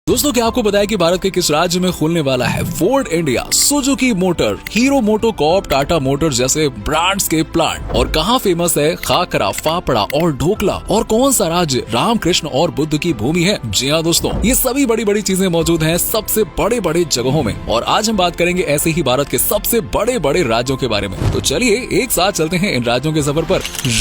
दोस्तों क्या आपको पता है कि भारत के किस राज्य में खुलने वाला है Ford India, Suzuki Motor, hero MotoCorp, Tata motor जैसे ब्रांड्स के प्लांट, और कहाँ फेमस है खाकरा, फाफड़ा और ढोकला, और कौन सा राज्य रामकृष्ण और बुद्ध की भूमि है? जी हाँ दोस्तों, ये सभी बड़ी बड़ी चीजें मौजूद हैं सबसे बड़े बड़े जगहों में, और आज हम बात करेंगे ऐसे ही भारत के सबसे बड़े बड़े राज्यों के बारे में। तो चलिए एक साथ चलते हैं इन राज्यों के सफर पर।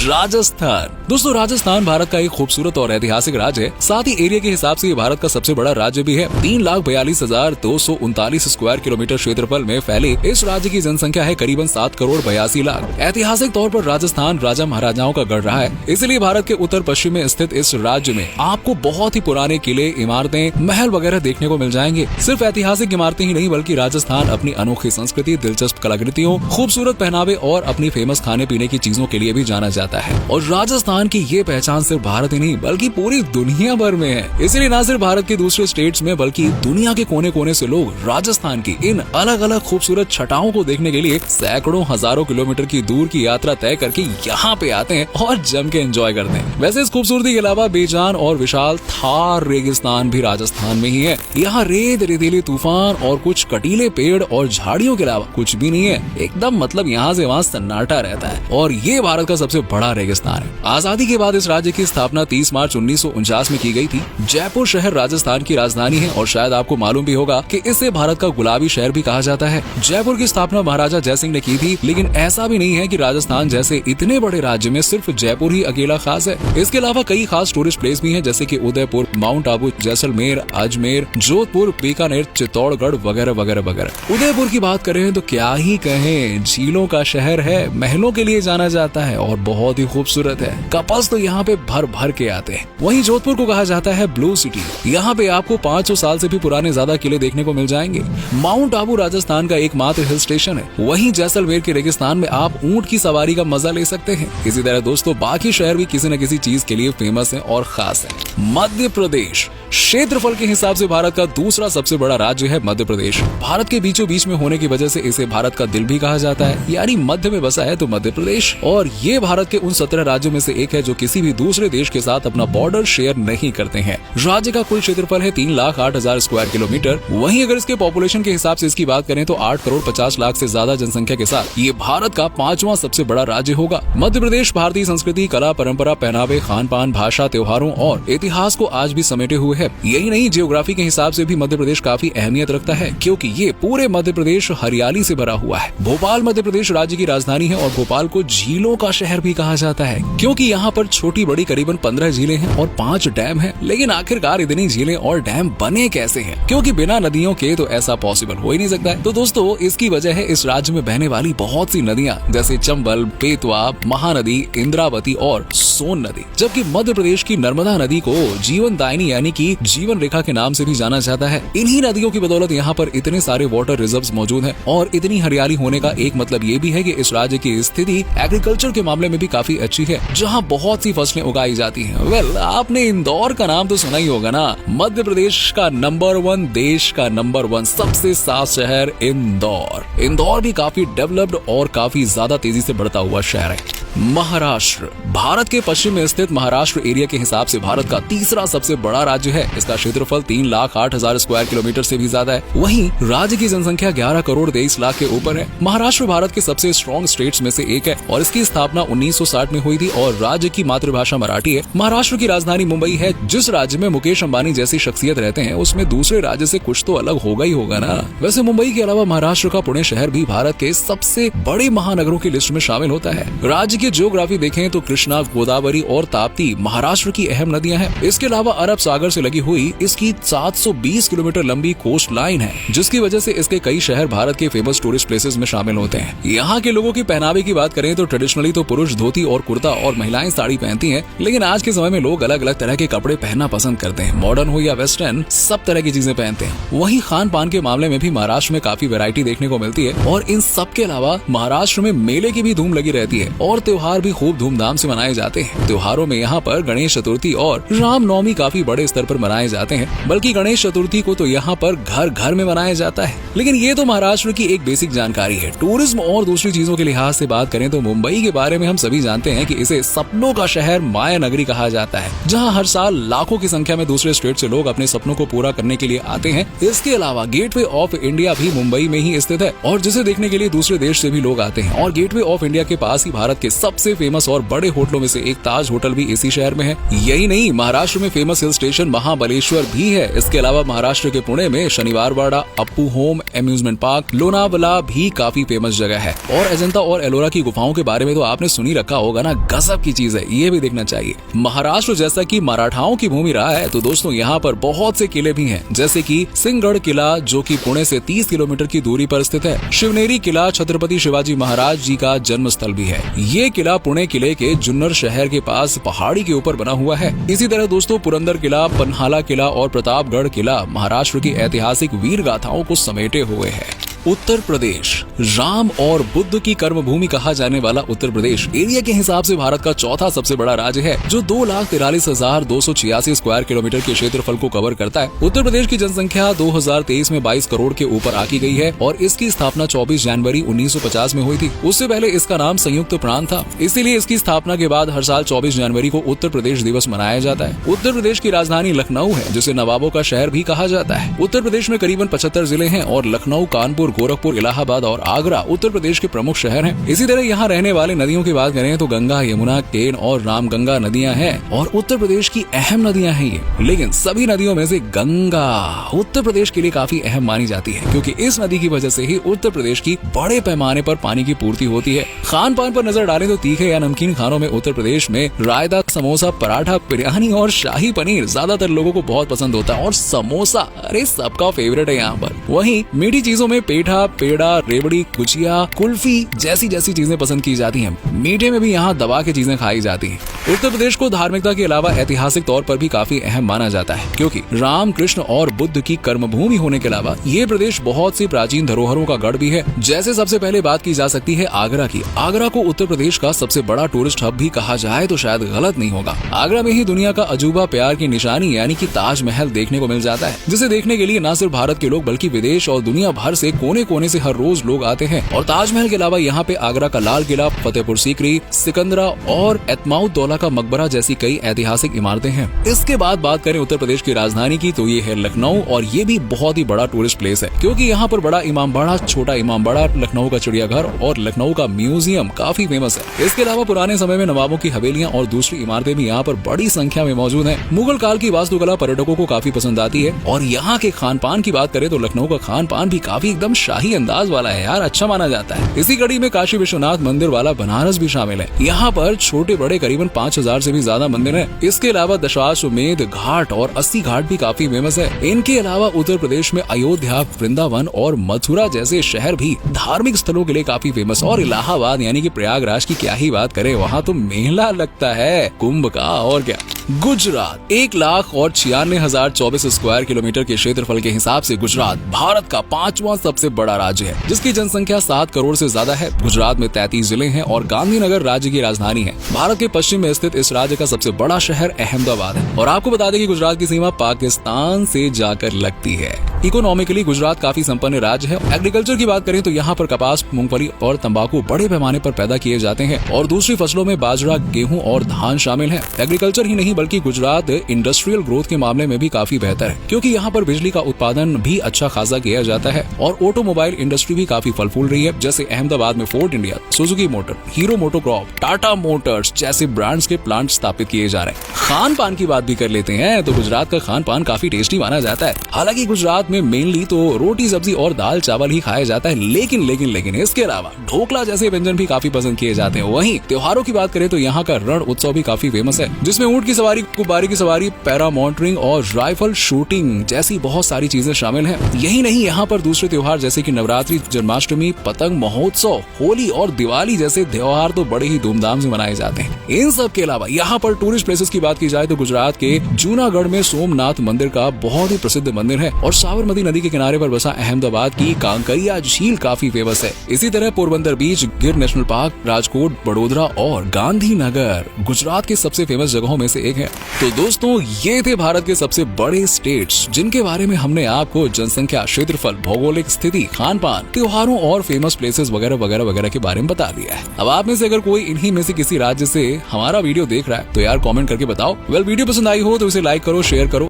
राजस्थान। दोस्तों राजस्थान भारत का एक खूबसूरत और ऐतिहासिक राज्य है, साथ ही एरिया के हिसाब से ये भारत का सबसे बड़ा राज्य भी है। 3,42,239 स्क्वायर किलोमीटर क्षेत्रफल में फैले इस राज्य की जनसंख्या है करीबन 7 करोड़ 82 लाख। ऐतिहासिक तौर पर राजस्थान राजा महाराजाओं का गढ़ रहा है, इसलिए भारत के उत्तर पश्चिम में स्थित इस राज्य में आपको बहुत ही पुराने किले, इमारतें, महल वगैरह देखने को मिल जाएंगे। सिर्फ ऐतिहासिक इमारतें ही नहीं बल्कि राजस्थान अपनी अनोखी संस्कृति, दिलचस्प कलाकृतियों, खूबसूरत पहनावे और अपनी फेमस खाने पीने की चीजों के लिए भी जाना जाता है। और राजस्थान की ये पहचान सिर्फ भारत ही नहीं बल्कि पूरी दुनिया भर में है। इसलिए न सिर्फ भारत के दूसरे स्टेट्स में बल्कि दुनिया के कोने कोने से लोग राजस्थान की इन अलग अलग खूबसूरत छटाओं को देखने के लिए सैकड़ों हजारों किलोमीटर की दूर की यात्रा तय करके यहाँ पे आते हैं और जम के एंजॉय करते हैं। वैसे इस खूबसूरती के अलावा बेजान और विशाल थार रेगिस्तान भी राजस्थान में ही है। यहाँ रेत, रेतीले तूफान और कुछ कटीले पेड़ और झाड़ियों के अलावा कुछ भी नहीं है। एकदम मतलब यहाँ से वहाँ सन्नाटा रहता है, और ये भारत का सबसे बड़ा रेगिस्तान है। आजादी के बाद इस राज्य की स्थापना 30 मार्च 1949 में की गई थी। जयपुर शहर राजस्थान की राजधानी है, और शायद आपको मालूम भी होगा कि इसे भारत का गुलाबी शहर भी कहा जाता है। जयपुर की स्थापना महाराजा जयसिंह ने की थी, लेकिन ऐसा भी नहीं है कि राजस्थान जैसे इतने बड़े राज्य में सिर्फ जयपुर ही अकेला खास है। इसके अलावा कई खास टूरिस्ट प्लेस भी हैं, जैसे कि उदयपुर, माउंट आबू, जैसलमेर, अजमेर, जोधपुर, बीकानेर, चित्तौड़गढ़ वगैरह वगैरह वगैरह। उदयपुर की बात करें तो क्या ही कहें, झीलों का शहर है, महलों के लिए जाना जाता है और बहुत ही खूबसूरत है। कपल्स तो यहाँ पे भर भर के आते हैं। वहीं जोधपुर को कहा जाता है ब्लू सिटी। यहाँ पे आपको 500 साल से भी पुराने ज्यादा किले देखने को मिल जाएंगे। माउंट आबू राजस्थान का एकमात्र हिल स्टेशन है। वहीं जैसलमेर के रेगिस्तान में आप ऊंट की सवारी का मजा ले सकते हैं। इसी तरह दोस्तों बाकी शहर भी किसी न किसी चीज के लिए फेमस है और खास है। मध्य प्रदेश। क्षेत्रफल के हिसाब से भारत का दूसरा सबसे बड़ा राज्य है मध्य प्रदेश। भारत के बीचों बीच में होने की वजह से इसे भारत का दिल भी कहा जाता है, यानी मध्य में बसा है तो मध्य प्रदेश। और ये भारत के उन 17 राज्यों में से एक है जो किसी भी दूसरे देश के साथ अपना बॉर्डर शेयर नहीं करते हैं। राज्य का कुल क्षेत्रफल है 3,08,000 स्क्वायर किलोमीटर। वहीं अगर इसके पॉपुलेशन के हिसाब से इसकी बात करें तो 8 करोड़ 50 लाख से ज्यादा जनसंख्या के साथ ये भारत का 5वां सबसे बड़ा राज्य होगा। मध्य प्रदेश भारतीय संस्कृति, कला, परंपरा, पहनावे, खान पान, भाषा, त्योहारों और इतिहास को आज भी समेटे हुए है। यही नहीं, जियोग्राफी के हिसाब से भी मध्य प्रदेश काफी अहमियत रखता है, क्योंकि ये पूरे मध्य प्रदेश हरियाली से भरा हुआ है। भोपाल मध्य प्रदेश राज्य की राजधानी है, और भोपाल को झीलों का शहर भी कहा जाता है, क्योंकि यहाँ पर छोटी बड़ी करीबन 15 झीलें हैं और 5 डैम हैं। लेकिन आखिरकार इतनी झीलें और डैम बने कैसे हैं? क्योंकि बिना नदियों के तो ऐसा पॉसिबल हो ही नहीं सकता है। तो दोस्तों इसकी वजह है इस राज्य में बहने वाली बहुत सी नदियां, जैसे चंबल, बेतवा, महानदी, इंद्रावती और सोन नदी। जबकि मध्य प्रदेश की नर्मदा नदी को जीवनदायिनी यानी कि जीवन रेखा के नाम से भी जाना जाता है। इन्हीं नदियों की बदौलत यहाँ पर इतने सारे वाटर रिजर्व्स मौजूद हैं, और इतनी हरियाली होने का एक मतलब ये भी है कि इस राज्य की स्थिति एग्रीकल्चर के मामले में भी काफी अच्छी है, जहाँ बहुत सी फसलें उगाई जाती हैं। वेल, आपने इंदौर का नाम तो सुना ही होगा ना। मध्य प्रदेश का नंबर 1, देश का नंबर 1 सबसे साफ शहर इंदौर। इंदौर भी काफी डेवलप्ड और काफी ज्यादा तेजी से बढ़ता हुआ शहर है। महाराष्ट्र। भारत के पश्चिम में स्थित महाराष्ट्र एरिया के हिसाब से भारत का तीसरा सबसे बड़ा राज्य है। इसका क्षेत्रफल 3,08,000 स्क्वायर किलोमीटर से भी ज्यादा है। वहीं राज्य की जनसंख्या 11 करोड़ 23 लाख के ऊपर है। महाराष्ट्र भारत के सबसे स्ट्रॉन्ग स्टेट्स में से एक है, और इसकी स्थापना 1960 में हुई थी, और राज्य की मातृभाषा मराठी है। महाराष्ट्र की राजधानी मुंबई है। जिस राज्य में मुकेश अंबानी जैसी शख्सियत रहते हैं उसमें दूसरे राज्य से कुछ तो अलग होगा ही होगा ना। वैसे मुंबई के अलावा महाराष्ट्र का पुणे शहर भी भारत के सबसे बड़े महानगरों की लिस्ट में शामिल होता है। राज्य की ज्योग्राफी देखें तो कृष्णा, गोदावरी और ताप्ती महाराष्ट्र की अहम नदियां हैं। इसके अलावा अरब सागर से लगी हुई इसकी 720 किलोमीटर लंबी कोस्ट लाइन है, जिसकी वजह से इसके कई शहर भारत के फेमस टूरिस्ट प्लेसेस में शामिल होते हैं। यहाँ के लोगों की पहनावे की बात करें तो ट्रेडिशनली तो पुरुष धोती और कुर्ता और महिलाएं साड़ी पहनती हैं, लेकिन आज के समय में लोग अलग अलग तरह के कपड़े पहनना पसंद करते हैं। मॉडर्न हो या वेस्टर्न, सब तरह की चीजें पहनते हैं। वहीं खान पान के मामले में भी महाराष्ट्र में काफी वैरायटी देखने को मिलती है, और इन सब के अलावा महाराष्ट्र में मेले की भी धूम लगी रहती है, और त्योहार भी खूब धूमधाम से मनाए जाते हैं। त्योहारों में यहाँ पर गणेश चतुर्थी और रामनवमी काफी बड़े स्तर पर मनाए जाते हैं, बल्कि गणेश चतुर्थी को तो यहाँ पर घर घर में मनाया जाता है। लेकिन ये तो महाराष्ट्र की एक बेसिक जानकारी है। टूरिज्म और दूसरी चीजों के लिहाज से बात करें तो मुंबई के बारे में हम सभी जानते हैं कि इसे सपनों का शहर, माया नगरी कहा जाता है, जहाँ हर साल लाखों की संख्या में दूसरे स्टेट से लोग अपने सपनों को पूरा करने के लिए आते हैं। इसके अलावा गेटवे ऑफ इंडिया भी मुंबई में ही स्थित है और जिसे देखने के लिए दूसरे देश से भी लोग आते हैं। और गेटवे ऑफ इंडिया के पास ही भारत के सबसे फेमस और बड़े होटलों में से एक ताज होटल भी इसी शहर में है। यही नहीं, महाराष्ट्र में फेमस हिल स्टेशन महाबलेश्वर भी है। इसके अलावा महाराष्ट्र के पुणे में Shaniwar Wada, Appu home amusement park, Lonavala भी काफी फेमस जगह है। और अजंता और एलोरा की गुफाओं के बारे में तो आपने सुनी रखा होगा ना, गजब की चीज है, ये भी देखना चाहिए। महाराष्ट्र जैसा कि मराठाओं की भूमि रहा है, तो दोस्तों यहाँ पर बहुत से किले भी हैं, जैसे कि सिंहगढ़ किला जो कि पुणे से 30 किलोमीटर की दूरी पर स्थित है। शिवनेरी किला छत्रपति शिवाजी महाराज जी का जन्म स्थल भी है। ये किला पुणे किले के जुन्नर शहर के पास पहाड़ी के ऊपर बना हुआ है। इसी तरह दोस्तों पुरंदर किला, पन्हाला किला और प्रतापगढ़ किला महाराष्ट्र की ऐतिहासिक वीर गाथाओं को समेटे हुए है। उत्तर प्रदेश, राम और बुद्ध की कर्मभूमि कहा जाने वाला उत्तर प्रदेश एरिया के हिसाब से भारत का चौथा सबसे बड़ा राज्य है, जो 2,43,286 स्क्वायर किलोमीटर के क्षेत्रफल को कवर करता है। उत्तर प्रदेश की जनसंख्या 2023 में 22 करोड़ के ऊपर आकी गई है और इसकी स्थापना 24 जनवरी 1950 में हुई थी। उससे पहले इसका नाम संयुक्त प्रांत था, इसीलिए इसकी स्थापना के बाद हर साल 24 जनवरी को उत्तर प्रदेश दिवस मनाया जाता है। उत्तर प्रदेश की राजधानी लखनऊ है, जिसे नवाबों का शहर भी कहा जाता है। उत्तर प्रदेश में करीबन 75 जिले हैं और लखनऊ, कानपुर, गोरखपुर, इलाहाबाद और आगरा उत्तर प्रदेश के प्रमुख शहर हैं। इसी तरह यहाँ रहने वाले नदियों की बात करें तो गंगा, यमुना, केन और रामगंगा नदियाँ हैं और उत्तर प्रदेश की अहम नदियाँ हैं ये। लेकिन सभी नदियों में से गंगा उत्तर प्रदेश के लिए काफी अहम मानी जाती है, क्योंकि इस नदी की वजह से ही उत्तर प्रदेश की बड़े पैमाने पर पानी की पूर्ति होती है। खान पान पर नजर डालें तो तीखे या नमकीन खानों में उत्तर प्रदेश में रायता, समोसा, पराठा, बिरयानी और शाही पनीर ज्यादातर लोगों को बहुत पसंद होता है। और समोसा अरे सबका फेवरेट है यहाँ पर। वहीं मीठी चीजों में पेठा, पेड़ा, रेवड़ी, गुजिया, कुल्फी जैसी चीजें पसंद की जाती हैं। मीठे में भी यहाँ दबा के चीजें खाई जाती हैं। उत्तर प्रदेश को धार्मिकता के अलावा ऐतिहासिक तौर पर भी काफी अहम माना जाता है, क्योंकि राम, कृष्ण और बुद्ध की कर्मभूमि होने के अलावा ये प्रदेश बहुत सी प्राचीन धरोहरों का गढ़ भी है। जैसे सबसे पहले बात की जा सकती है आगरा की। आगरा को उत्तर प्रदेश का सबसे बड़ा टूरिस्ट हब भी कहा जाए तो शायद गलत नहीं होगा। आगरा में ही दुनिया का अजूबा प्यार की निशानी यानी कि ताजमहल देखने को मिल जाता है, जिसे देखने के लिए न सिर्फ भारत के लोग बल्कि विदेश और दुनिया भर से कोने कोने से हर रोज लोग आते हैं। और ताजमहल के अलावा यहाँ पे आगरा का लाल किला, फतेहपुर सीकरी, सिकंदरा और एतमाउद्दौला का मकबरा जैसी कई ऐतिहासिक इमारतें हैं। इसके बाद बात करें उत्तर प्रदेश की राजधानी की तो ये है लखनऊ, और ये भी बहुत ही बड़ा टूरिस्ट प्लेस है, क्योंकि यहाँ पर बड़ा इमामबाड़ा, छोटा इमामबाड़ा, लखनऊ का चिड़ियाघर और लखनऊ का म्यूजियम काफी फेमस है। इसके अलावा पुराने समय में नवाबों की हवेलियां और दूसरी इमारतें भी यहाँ पर बड़ी संख्या में मौजूद है। मुगल काल की वास्तुकला पर्यटकों को काफी पसंद आती है। और यहाँ के खान पान की बात करें तो लखनऊ का खान पान भी काफी एकदम शाही अंदाज वाला है यार, अच्छा माना जाता है। इसी कड़ी में काशी विश्वनाथ मंदिर वाला बनारस भी शामिल है। यहाँ पर छोटे बड़े करीबन 5000 से भी ज्यादा मंदिर हैं। इसके अलावा दशाश्वमेध घाट और 80 घाट भी काफी फेमस है। इनके अलावा उत्तर प्रदेश में अयोध्या, वृंदावन और मथुरा जैसे शहर भी धार्मिक स्थलों के लिए काफी फेमस। और इलाहाबाद यानी कि प्रयागराज की क्या ही बात करें, वहाँ तो मेला लगता है कुंभ का, और क्या। गुजरात 1,96,024 स्क्वायर किलोमीटर के क्षेत्रफल के हिसाब से गुजरात भारत का 5वां सबसे बड़ा राज्य है, जिसकी जनसंख्या 7 करोड़ से ज्यादा है। गुजरात में 33 जिले हैं और गांधीनगर राज्य की राजधानी है। भारत के पश्चिम में स्थित इस राज्य का सबसे बड़ा शहर अहमदाबाद है। और आपको बता दें कि गुजरात की सीमा पाकिस्तान से जाकर लगती है। इकोनॉमिकली गुजरात काफी संपन्न राज्य है। एग्रीकल्चर की बात करें तो यहाँ पर कपास, मूंगफली और तंबाकू बड़े पैमाने पर पैदा किए जाते हैं और दूसरी फसलों में बाजरा, गेहूं और धान शामिल है। एग्रीकल्चर ही नहीं बल्कि गुजरात इंडस्ट्रियल ग्रोथ के मामले में भी काफी बेहतर है, क्योंकि यहाँ पर बिजली का उत्पादन भी अच्छा खासा किया जाता है और ऑटोमोबाइल इंडस्ट्री भी काफी फल फूल रही है। जैसे अहमदाबाद में Ford India, Suzuki Motor, Hero MotoCorp, Tata Motors जैसे ब्रांड्स के प्लांट स्थापित किए जा रहे हैं। खान पान की बात भी कर लेते हैं तो गुजरात का खान पान काफी टेस्टी माना जाता है। हालांकि गुजरात में मेनली तो रोटी, सब्जी और दाल चावल ही खाया जाता है, लेकिन इसके अलावा ढोकला जैसे व्यंजन भी काफी पसंद किए जाते हैं। वहीं त्योहारों की बात करें तो यहाँ का रण उत्सव भी काफी फेमस है, जिसमें ऊंट की सवारी, गुब्बारे की सवारी, पैरा माउंटिंग और राइफल शूटिंग जैसी बहुत सारी चीजें शामिल हैं। यही नहीं, यहाँ पर दूसरे त्योहार जैसे कि नवरात्रि, जन्माष्टमी, पतंग महोत्सव, होली और दिवाली जैसे त्योहार तो बड़े ही धूमधाम से मनाए जाते हैं। इन सब के अलावा यहाँ पर टूरिस्ट प्लेसेस की बात की जाए तो गुजरात के जूनागढ़ में सोमनाथ मंदिर का बहुत ही प्रसिद्ध मंदिर है और सावन साबरमती नदी के किनारे पर बसा अहमदाबाद की कांकरिया झील काफी फेमस है। इसी तरह पोरबंदर बीच, गिर नेशनल पार्क, राजकोट, बड़ोदरा और गांधीनगर गुजरात के सबसे फेमस जगहों में से एक है। तो दोस्तों, ये थे भारत के सबसे बड़े स्टेट्स जिनके बारे में हमने आपको जनसंख्या, क्षेत्रफल, भौगोलिक स्थिति, खान पान, त्योहारों और फेमस प्लेसेस वगैरह वगैरह वगैरह के बारे में बता दिया है। अब आप में से अगर कोई इन्हीं में से किसी राज्य से हमारा वीडियो देख रहा है तो यार कमेंट करके बताओ। वीडियो पसंद आई हो तो इसे लाइक करो, शेयर करो